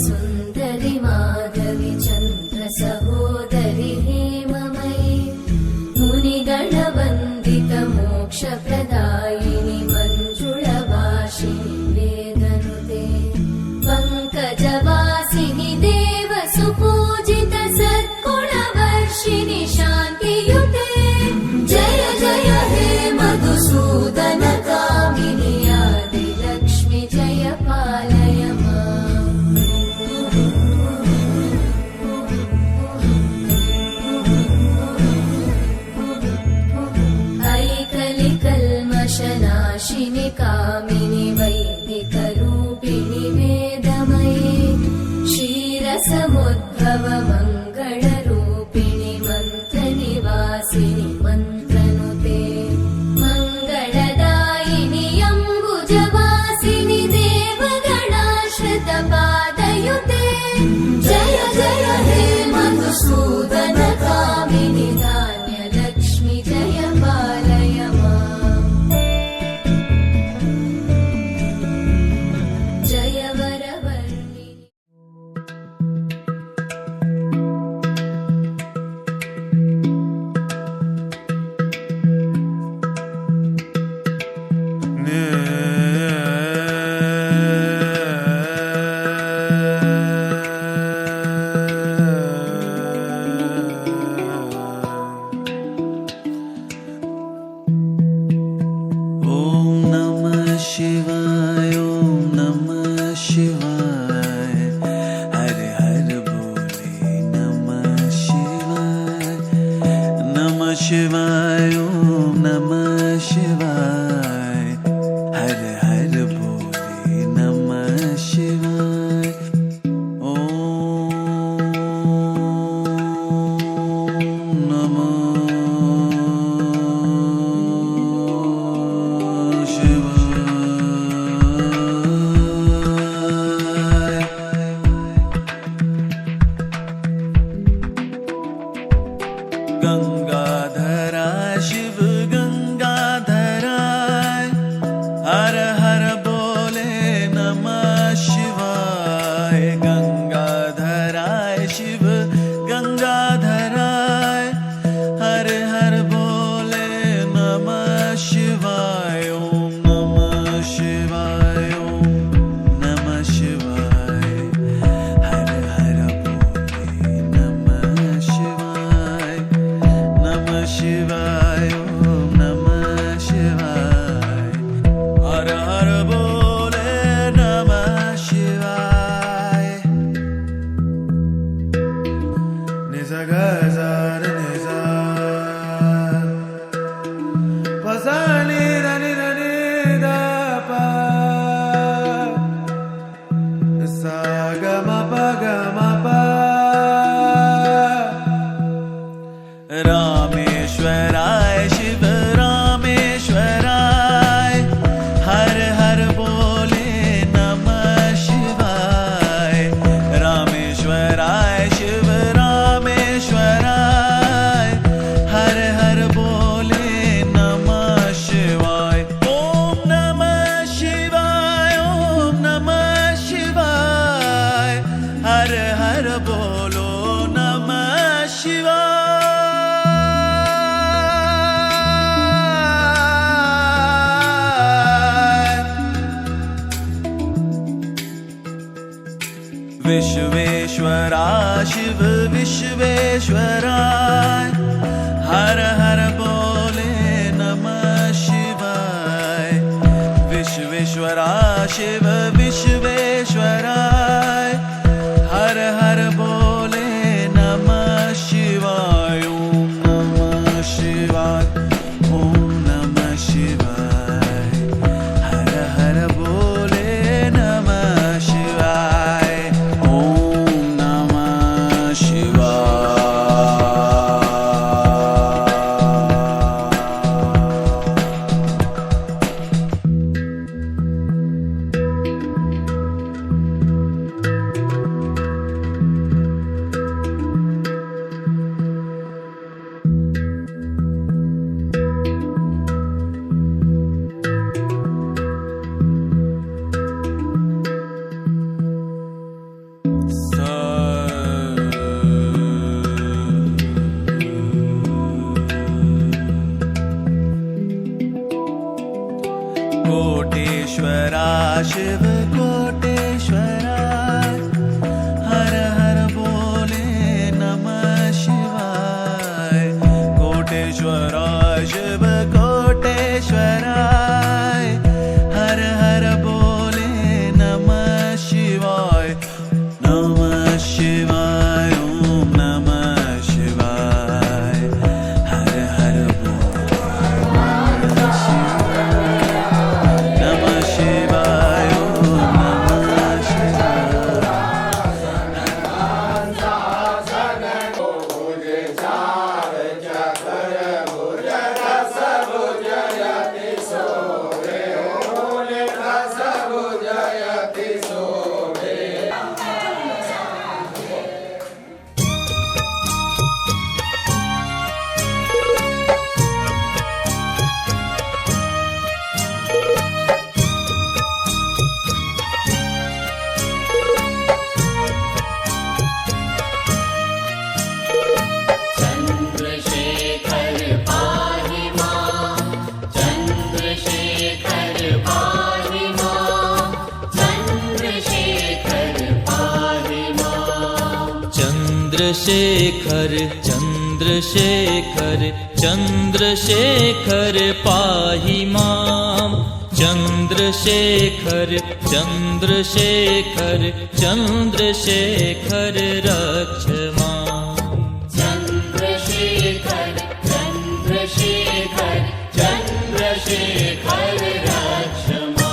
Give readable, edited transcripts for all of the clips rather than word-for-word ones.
सुन्दरि माधवी चन्द्र सहोदरि हेममयी मुनिगणवन्दित मोक्षप्रदायिनि मञ्जुळभाषिणि वेदनुते पङ्कजवासिनि देवसुपूजित सद्गुणवर्षिणि शान्तियुते जय जय हे मधुसूदन कामिनि आदिलक्ष्मि जय पालय नाशिनि कामिनि वैदिकरूपिणि वेदमयी क्षीरसमुद्भव मङ्गलरूपिणि मन्त्रनिवासिनि मन्त्रनुते मङ्गलदायिनि अम्बुजवासिनि देवगणाश्रितपादयुते जय जय हे मधुसूदन कामिनि धान्यलक्ष्मि जय पालय शिवाय ओम नमः शिवाय हर हर भोले नमः शिवाय ओम नमः शिवाय गंगाधरा शिव गंगाधराय हर हर बोले नमः शिवाय गंगाधराय शिव गंगाधराय हर हर बोले नमः शिवाय ओम नमः शिवाय ओम नमः शिवाय हर हर बोले नमः शिवाय नमः शिवाय ओम नमः शिवाय हर हर बोले नमः शिवाय निजा गजार निजा पसानी रनि रनि दा पा सा ग म प ग म प रामेश्वराय शिव रामेश्वराय हर हर बोले नमः शिवाय रामेश्वराय शिव रामेश्वराय हर हर बोले नमः शिवाय ओम नमः शिवाय ओम नमः शिवाय हर हर बोलो नमः शिवाय विश्वेश्वरा शिव विश्वेश्वराय शिव विश्वेश्वराय हर हर बोले नमः शिवाय ओम नमः शिवाय ओम नमः शिवाय हर हर बोले नमः शिवाय ओम नमः शिवाय कोटेश्वरा शिव कोटेश्वरा हर हर बोले नमः शिवाय कोटेश्वरा शिव कोटेश्वरा हर हर बोले नमः शिवाय नमः शिवाय ओम नमः शिवाय हर हर बोले नमः शिवाय ओम नमः शिवाय चन्द्रशेखर पाहि मां चन्द्रशेखर पाहि मां चन्द्रशेखर पाहि मां चन्द्रशेखर चन्द्रशेखर चन्द्रशेखर पाहि मां चन्द्रशेखर चन्द्रशेखर चन्द्रशेखर रक्ष मां चन्द्रशेखर चन्द्रशेखर चन्द्रशेखर रक्ष मां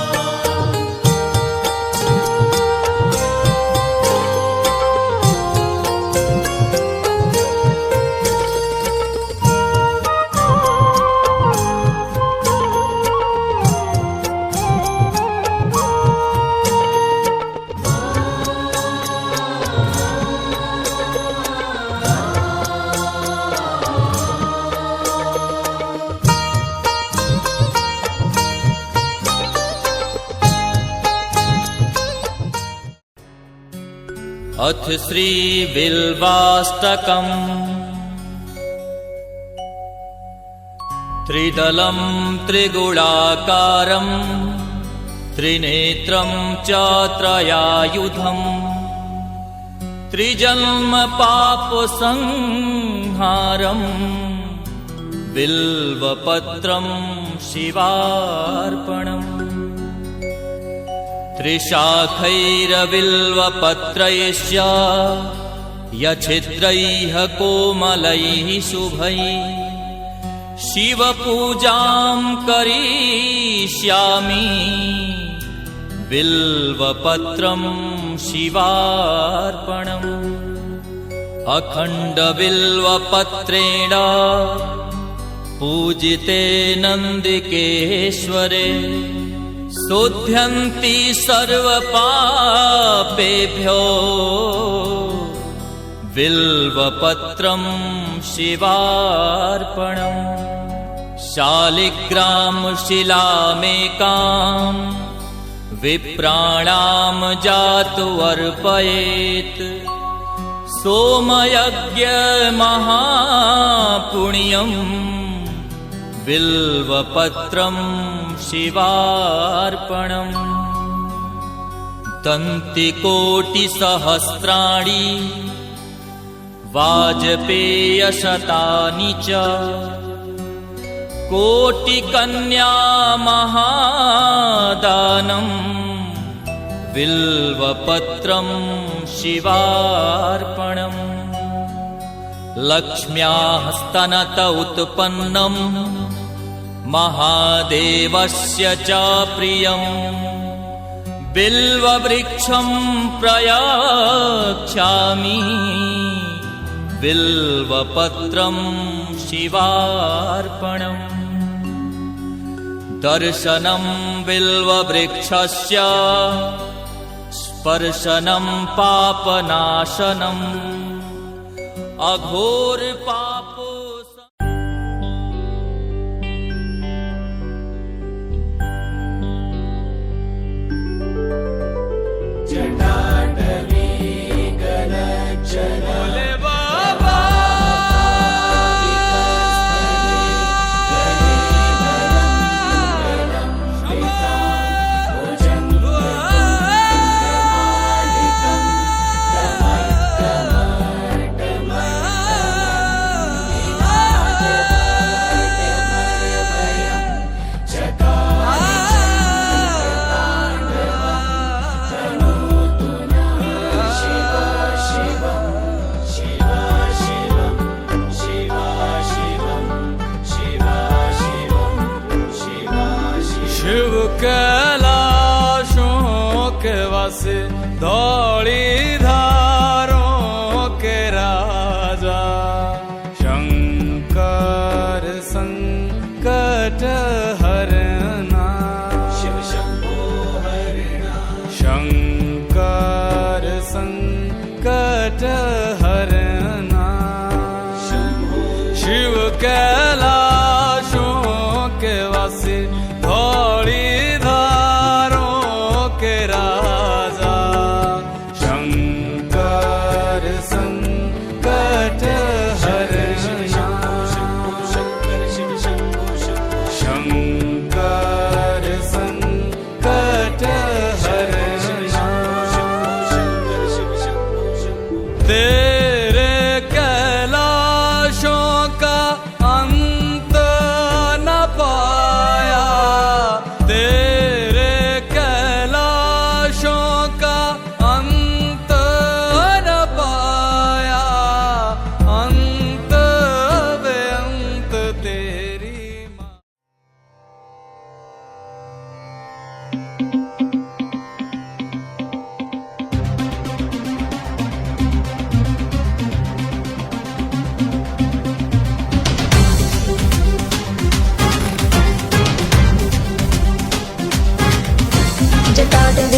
अथ श्री बिल्वाष्टकम् त्रिदलं त्रिगुणाकारं त्रिनेत्रं च त्रयायुधम् त्रिजन्म पापसंहारम् बिल्वपत्रं शिवार्पणम् त्रिशाखैरबिल्वपत्रैश्च यच्छिद्रैः कोमलैः शुभैः शिवपूजां करिष्यामि बिल्वपत्रं शिवार्पणम् अखण्डबिल्वपत्रेण पूजिते नन्दिकेश्वरे शोध्यन्ति सर्वपापेभ्यो बिल्वपत्रं शिवार्पणम् शालिग्रामशिलामेकां विप्राणां जातु अर्पयेत् सोमयज्ञमहापुण्यम् बिल्वपत्रं शिवार्पणम् दन्तिकोटिसहस्राणि वाजपेयशतानि च कोटिकन्यामहादानम् बिल्वपत्रं शिवार्पणम् लक्ष्म्याः स्तनत उत्पन्नं महादेवस्य च प्रियम् बिल्ववृक्षं प्रयच्छामि बिल्वपत्रं शिवार्पणम् दर्शनं बिल्ववृक्षस्य स्पर्शनं पापनाशनम् अघोरपापो भोले बाबा शिव कैलाशों के वासे धौली धारों के राजा शंकर संकट हरना शिव शंभो हरना शंकर संकट हरना शिव कैलाशों के वासे धौली धारों के राजा शंकर संकट हरना शंकर संकट हरना तेरे कैलाशों का अंत न पाया तेरे कैलाशों का अंत न पाया अंत बेअंत तेरी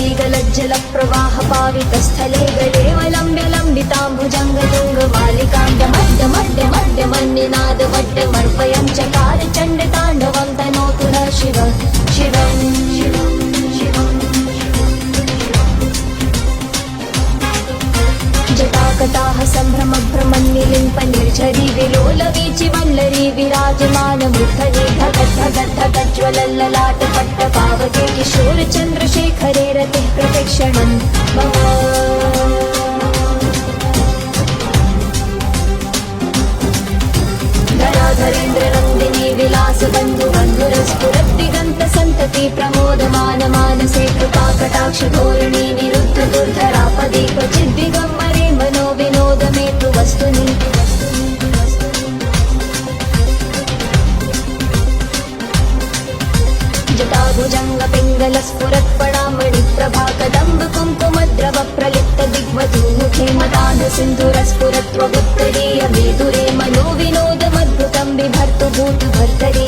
जटाटवीगलज्जलप्रवाह पावितस्थले गलेवलम्ब्य लम्बिताम्बुजङ्गतुङ्गमालिकाण्डमड्डमड्डमड्डमन्निनादवड्डमर्पयं चकार चण्डताण्डवं तनोतु नः शिव शिवं जटाकटाः सम्भ्रमभ्रमन्निलिम्प निर्झरी विलोलवीचि वल्लरी विराजमान मृद्धरे धगद्धगद्धगज्ज्वलल्ललाट पट्टपावके किशोर चन्द्रशेखरे रतिः प्रतीक्षणम् मम धराधरेन्द्रनन्दिनी विलासबन्धु बन्धुरस्फुरद्दिगन्त सन्तति प्रमोदमान मानसे कृपाकटाक्ष धोरिणी निरुद्ध दुर्धरापदे क्वचिद्दिगम्बरे मनो विनोदमे तु वस्तुनि जटाभुजङ्गपिङ्गलस्फुरत्पणामणिप्रभा कदम्ब कुङ्कुमद्रव प्रलिप्त दिग्वधूमुखे मदान्ध सिन्धुरस्फुरत्वगुत्तरीय मेदुरे मनो विनोदमद्भुतं बिभर्तु भूतभर्तरे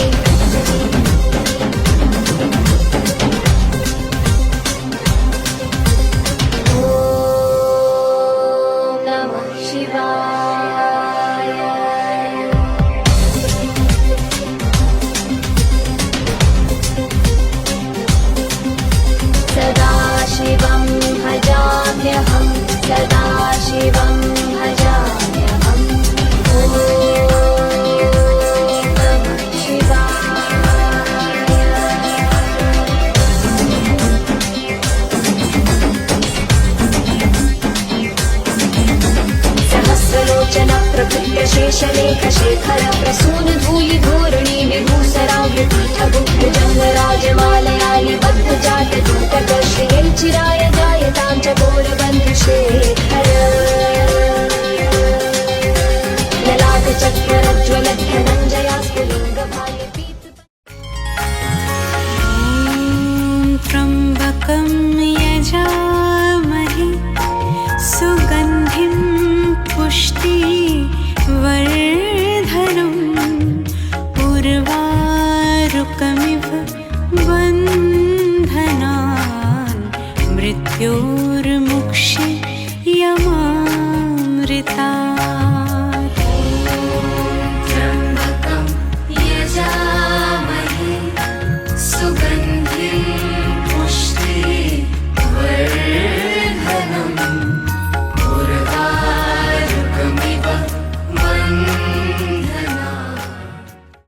ॐ नमः शिवाय सदाशिवं भजाम्यहं सदाशिवं भजाम्यहम् ॐ नमः शिवाय सहस्रलोचन प्रकृत्य शेषलेख शेखर प्रसून धूलि धोरणी विभूसराव्य पीठभुजङ्गराजमालयालि बद्धजात दूतक श्रियै चिराय